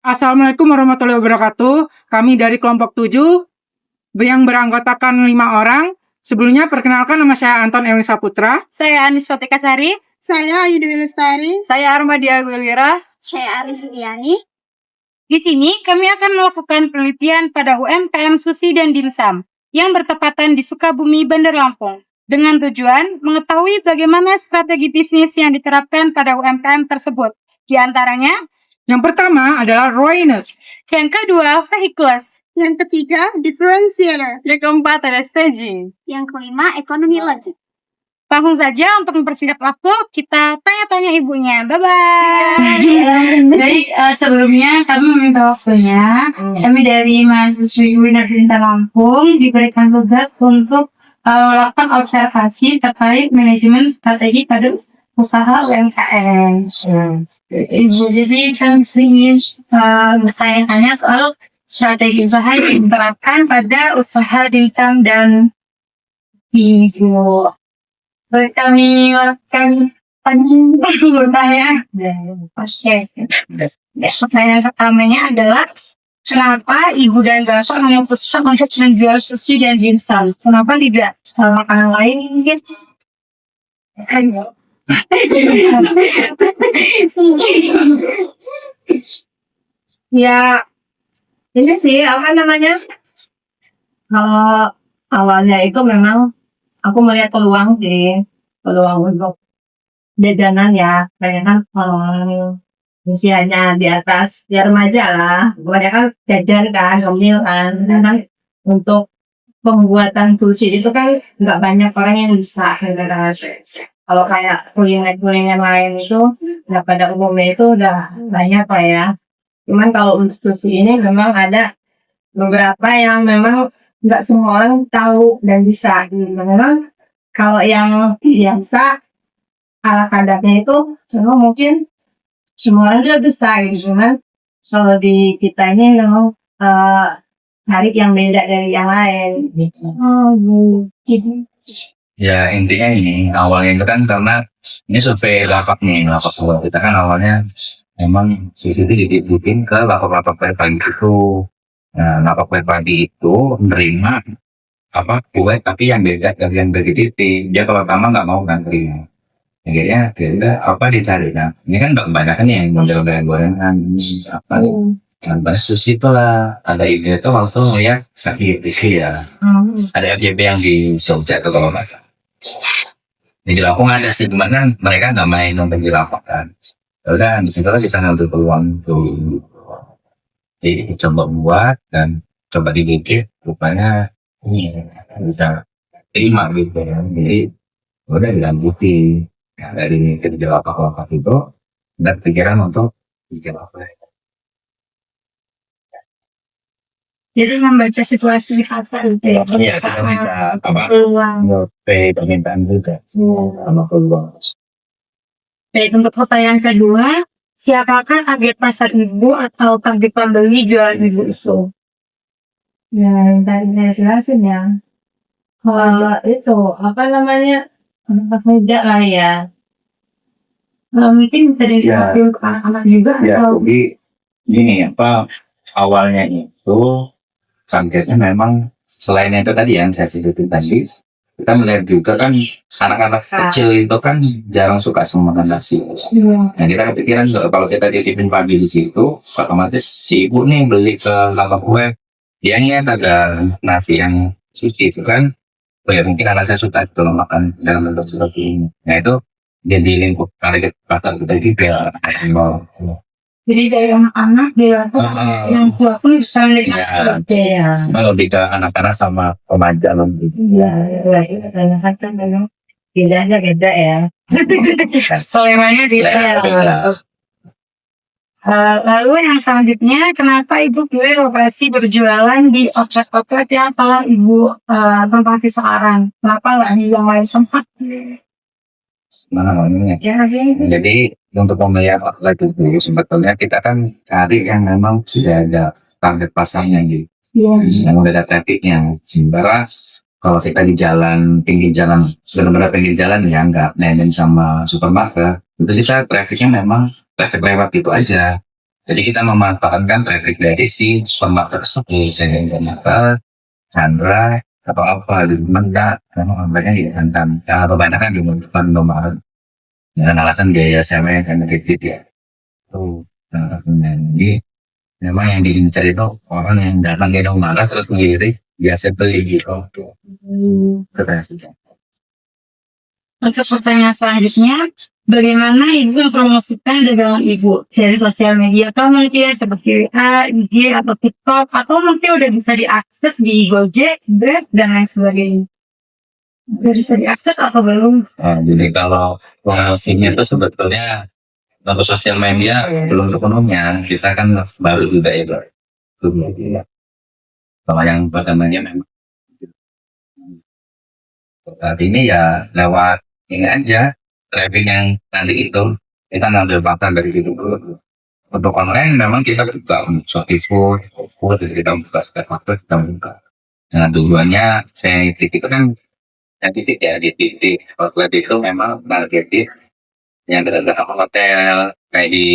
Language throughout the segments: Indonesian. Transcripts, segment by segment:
Assalamualaikum warahmatullahi wabarakatuh. Kami dari kelompok 7 yang beranggotakan 5 orang. Sebelumnya perkenalkan, nama saya Anton Elin Saputra. Saya Anis Sotika Sari. Saya Ayu Dewi Lestari. Saya Armadia Guilira. Saya Aris Sugiani. Di sini kami akan melakukan penelitian pada UMKM Sushi dan Dimsum yang bertepatan di Sukabumi, Bandar Lampung, dengan tujuan mengetahui bagaimana strategi bisnis yang diterapkan pada UMKM tersebut. Di antaranya, yang pertama adalah ROINUS. Yang kedua, vehicles. Yang ketiga, differentiator. Yang keempat ada staging. Yang kelima, ekonomi logik. Langsung saja untuk mempersingkat waktu, kita tanya-tanya ibunya. Bye-bye. Jadi sebelumnya kami meminta waktunya. Kami dari mahasiswi Universitas Lampung diberikan tugas untuk melakukan observasi terkait manajemen strategi pada usaha UMKM. Jadi kami ingin bertanya-tanya soal strategi usaha yang diterapkan pada usaha dimsum dan ibu. Kami melakukan bertanya. Oke. Pertanyaan pertamanya adalah kenapa ibu dan bapak memutuskan untuk menjual sushi dan dimsum? Kenapa tidak makanan lain mungkin? Ya, ini sih apa namanya? Kalau awalnya itu memang aku melihat peluang untuk jajanan ya, banyak kan usianya di atas ya remaja lah, banyak kan jajan kan, ngemil kan, untuk pembuatan sushi itu kan nggak banyak orang yang bisa. Kalau kayak kuliner lain itu, nggak pada umumnya itu udah banyak lah ya. Cuman kalau untuk sushi ini memang ada beberapa yang memang nggak semua orang tahu dan bisa. Memang kalau yang biasa ala kadarnya itu memang mungkin semua orang juga bisa gitu. Cuman kalau di kita ini memang cari yang beda dari yang lain gitu. Ya intinya ini awalnya itu kan karena ini survei lapak buat kita kan awalnya memang sushi itu dititipin ke lapak pagi itu. Nah lapak pagi itu menerima kue tapi yang beda dari yang dititip. Dia kalau pertama nggak mau kan terima. Akhirnya dia dicari kan. Ini kan kebanyakan nih yang model-model gorengan apa. Kan bahas sushi itu lah ada ide itu waktu ngeliat sakit isi ya. Ada FJB yang di Jogja itu kalau nggak salah. Di Lampung ada sih, cuman kan mereka nggak main nonton di Lampung kan. Udah di situ lah kita ngambil peluang tuh. Jadi coba buat dan coba dididik, rupanya ini bisa terima gitu ya. Jadi udah dilanjuti ya, dari kerja lapak itu dan pikiran untuk bikin apa. Jadi membaca situasi pasar itu ya. Iya, kita minta permintaan juga sama peluang. Baik, untuk pertanyaan kedua, siapakah target pasar ibu atau target pembeli jualan ibu itu? Ya, yang tadi saya jelasin ya. Kalau itu, anak muda lah ya. Mungkin dari anak-anak juga Ya, atau jadi gini awalnya itu targetnya memang selain itu tadi yang saya sebutin tadi, kita melihat juga kan anak-anak kecil itu kan jarang suka sama makan nasi. Nah kita kepikiran kalau kita titipin pagi di situ, otomatis si ibu nih beli ke lapak kue, dia ngeliat ada nasi yang suci itu kan, mungkin anaknya suka itu makan dalam bentuk seperti ini. Nah itu jadi lingkup target pasar kita di bel. jadi dari anak-anak dewasa yang tua pun bisa melihat ya. Lebih ke anak-anak sama remaja gitu. Iya, anak-anak kan memang beda ya. seleranya beda. Lalu yang selanjutnya, kenapa ibu pilih lokasi berjualan di outlet yang telah ibu tempati sekarang? Kenapa nggak di yang lain tempat? Jadi untuk pemilihan outlet itu sebetulnya kita kan cari yang memang sudah ada target pasarnya gitu, yang udah ada trafficnya. Sementara kalau kita di pinggir jalan, benar-benar pinggir jalan ya nggak nemen sama supermarket, itu kita trafficnya memang traffic lewat itu aja. Jadi kita memanfaatkan traffic dari si supermarket tersebut, sehingga Chandra atau apa di Menda, memang gambarnya dihantam. Ya, kebanyakan di Indomaret dengan alasan biaya sewa yang kredit ya. Tuh, jadi memang yang diincar itu orang yang datang ke Indomaret terus sendiri biasa beli gitu. Keren. Untuk pertanyaan selanjutnya, bagaimana Ibu mempromosikan dagangan Ibu dari sosial media kah mungkin seperti WA, IG, atau TikTok, atau mungkin udah bisa diakses di Gojek, Grab, dan lain sebagainya? Udah bisa diakses atau belum? Nah, jadi kalau promosinya itu sebetulnya untuk sosial media belum sepenuhnya, kita kan baru juga ya, belum. Kalau yang pertamanya memang saat ini ya lewat ini aja traffic yang tadi itu kita ngambil fakta dari situ dulu. Untuk online memang kita buka Shopee Food, kita buka Starbucks, kita buka. Dengan tujuannya saya titik itu kan yang titik ya di titik outlet itu memang targetin yang dekat hotel kayak di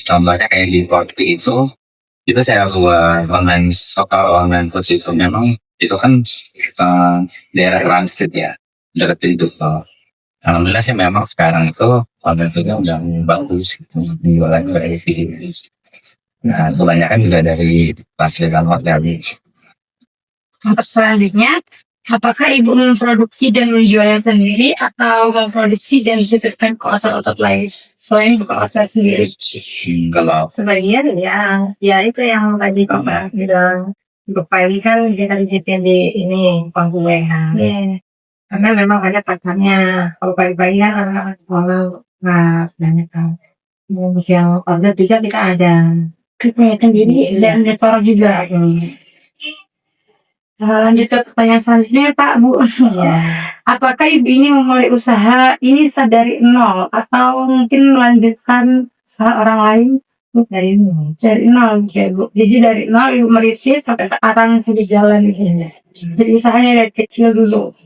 contohnya kayak di Porti itu saya buat online shop online food itu memang itu kan daerah transit ya dekat itu. Alhamdulillah sih memang sekarang itu online foodnya udah bagus gitu, jualannya berisi. Nah kebanyakan juga dari fasilitas hotel ini. Untuk selanjutnya, apakah Ibu memproduksi dan menjualnya sendiri atau memproduksi dan dititipkan ke outlet lain selain buka outlet sendiri? Kalau Sebagian ya itu yang tadi Bapak bilang. Untuk pagi kan kita dititipin di ini panggung kan. Karena memang ada pasarnya. Kalau pagi-pagi kan anak-anak sekolah nggak banyak kan. Untuk yang order juga kita ada. Kita sendiri dan nyetor juga. Lanjut ke pertanyaan selanjutnya Pak Bu. Apakah Ibu ini memulai usaha ini dari nol atau mungkin melanjutkan usaha orang lain? Dari nol ya Bu. Jadi dari nol Ibu merintis sampai sekarang sudah jalan di sini. Jadi usahanya dari kecil dulu.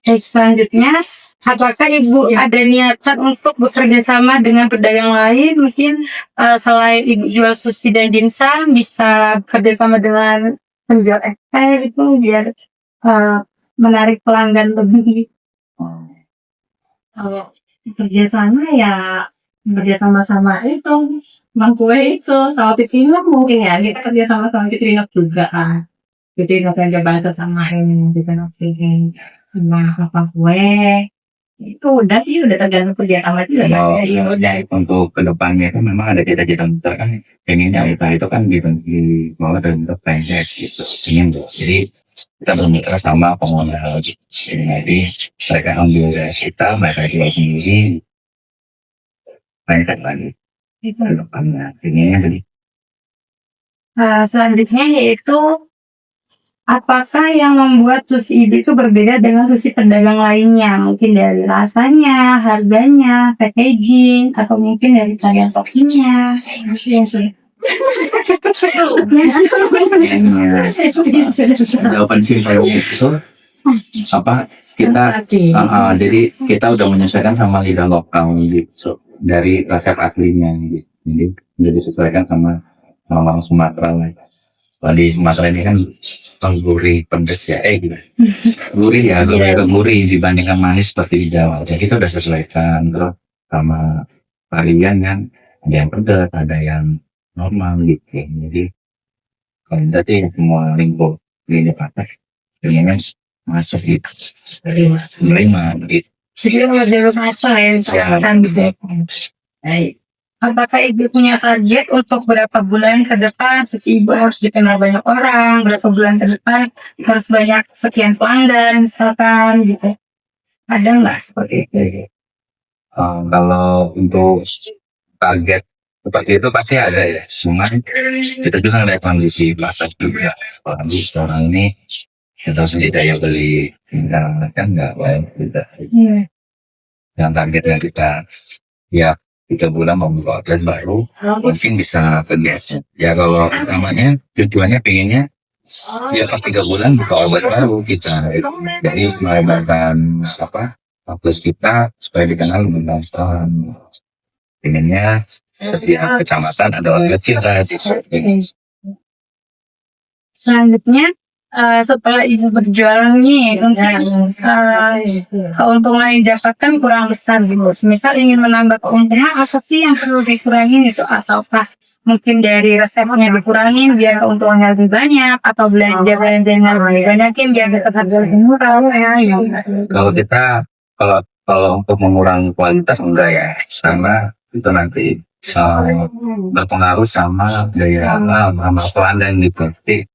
Baik, selanjutnya, apakah Ibu ada niatan untuk bekerja sama dengan pedagang lain? Mungkin selain Ibu jual sushi dan dimsum, bisa bekerja sama dengan penjual ekster itu biar menarik pelanggan lebih. Kalau kerja sama itu Bang Kue itu sama Pitrinok mungkin ya kita kerja sama Pitrinok juga kan. Pitrinok yang bahasa samain Pitrinok ini sama Kakak Kue itu udah tergantung kerja sama juga mau kan. untuk kedepannya kan memang ada cita-cita besar kan pengennya itu kan di mau ada untuk franchise gitu ingin jadi kita bermitra sama pengelola jadi nanti mereka ambil dari kita mereka jual sendiri banyak lagi kedepannya pengennya jadi Selanjutnya yaitu apakah yang membuat sushi Ibu itu berbeda dengan sushi pedagang lainnya? Mungkin dari rasanya, harganya, packaging, atau mungkin dari carian toppingnya. jawaban simpel itu apa kita jadi kita udah menyesuaikan sama lidah lokal gitu dari resep aslinya gitu. Jadi udah disesuaikan sama orang Sumatera lah. Kalau di Sumatera ini kan gurih pedes ya gitu. Gurih dibandingkan manis seperti di Jawa. Jadi kita udah sesuaikan terus sama varian kan ada yang pedas ada yang normal gitu. Jadi kalau tadi semua lingkup ini pakai pengennya masuk gitu menerima gitu. Jadi jalur masuk ya, misalkan gitu. Baik. Apakah Ibu punya target untuk berapa bulan ke depan sushi Ibu harus dikenal banyak orang, berapa bulan ke depan harus banyak sekian pelanggan misalkan gitu? Ada nggak seperti itu? Kalau untuk target seperti itu pasti ada ya. Cuman kita juga ngeliat kondisi pasar juga. Apalagi sekarang ini kita sudah daya beli kan nggak baik kita. Yang targetnya kita ya 3 bulan membuka outlet baru mungkin bisa kerja. Ya kalau namanya tujuannya pengennya ya pas 3 bulan buka outlet baru kita. Jadi melebarkan outlet kita supaya dikenal lebih gampang. Pengennya setiap kecamatan ada outlet kita. Selanjutnya, setelah ibu berjualan nih, mungkin keuntungan yang didapatkan kurang besar gitu. Misal ingin menambah keuntungan, apa sih yang perlu dikurangi gitu? Ataukah mungkin dari resepnya dikurangin biar keuntungannya lebih banyak, atau belanja-belanjanya lebih banyakin biar tetap harga lebih murah ya? Kalau kita kalau untuk mengurangi kualitas enggak ya, karena itu nanti berpengaruh sama daya sama pelanggan gitu. Jadi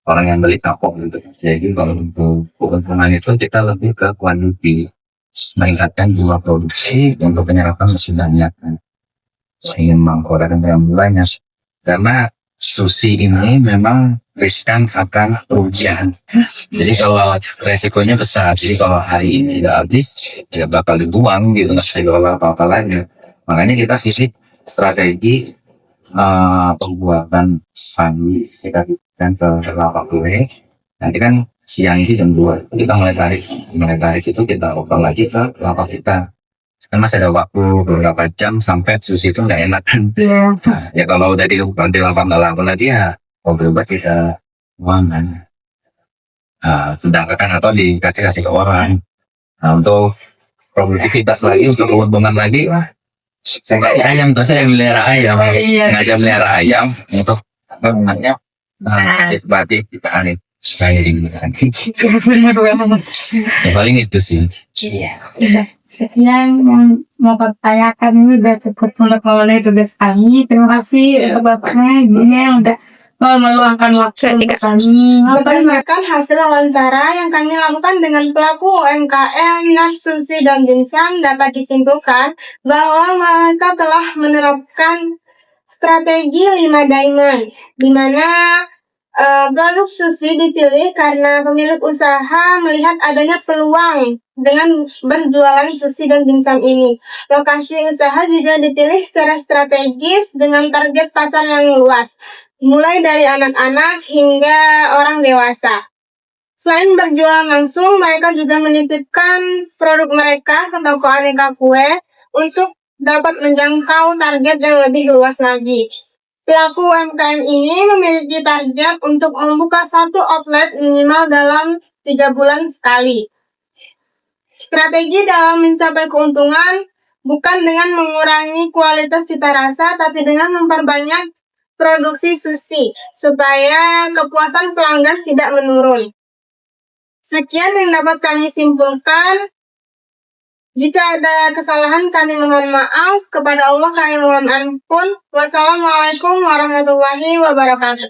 orang yang beli kapok gitu. Jadi kalau untuk keuntungan itu kita lebih ke kuantiti, meningkatkan jumlah produksi untuk penyerapan lebih banyak. Ingin mengkurangkan yang banyak karena sushi ini memang riskan akan kerugian. Jadi kalau resikonya besar, jadi kalau hari ini tidak habis ya bakal dibuang gitu, nggak bisa diolah apa-apa lagi. Makanya kita pilih strategi pembuatan pagi, kita berikan ke lapak kue. Nanti kan siang itu jam 2 kita mulai tarik itu kita oper lagi ke lapak kita. Kan masih ada waktu beberapa jam sampai sushi itu nggak enak kan. Nah, ya kalau udah di lapak nggak laku lagi ya mau berubah kita uang kan. Sedangkan atau kasih ke orang. Nah, untuk produktivitas lagi, untuk keuntungan lagi, sengaja ayam, terus saya melihara ayam, sengaja melihara ayam untuk apa namanya, berarti kita aneh sekali di ya paling itu sih. Sekian yang mau pertanyakan, ini udah cukup oleh tugas kami. Terima kasih Bapaknya, Ibunya yang udah mau meluangkan waktu untuk kami. Berdasarkan hasil wawancara yang kami lakukan dengan pelaku UMKM Nat Sushi dan Dimsum, dapat disimpulkan bahwa mereka telah menerapkan strategi 5 diamond, di mana produk sushi dipilih karena pemilik usaha melihat adanya peluang dengan berjualan sushi dan dimsum ini. Lokasi usaha juga dipilih secara strategis dengan target pasar yang luas, mulai dari anak-anak hingga orang dewasa. Selain berjualan langsung, mereka juga menitipkan produk mereka ke toko aneka kue untuk dapat menjangkau target yang lebih luas lagi. Pelaku UMKM ini memiliki target untuk membuka 1 outlet minimal dalam 3 bulan sekali. Strategi dalam mencapai keuntungan bukan dengan mengurangi kualitas cita rasa, tapi dengan memperbanyak produksi sushi, supaya kepuasan pelanggan tidak menurun. Sekian yang dapat kami simpulkan. Jika ada kesalahan kami mohon maaf, kepada Allah kami mohon ampun. Wassalamualaikum warahmatullahi wabarakatuh.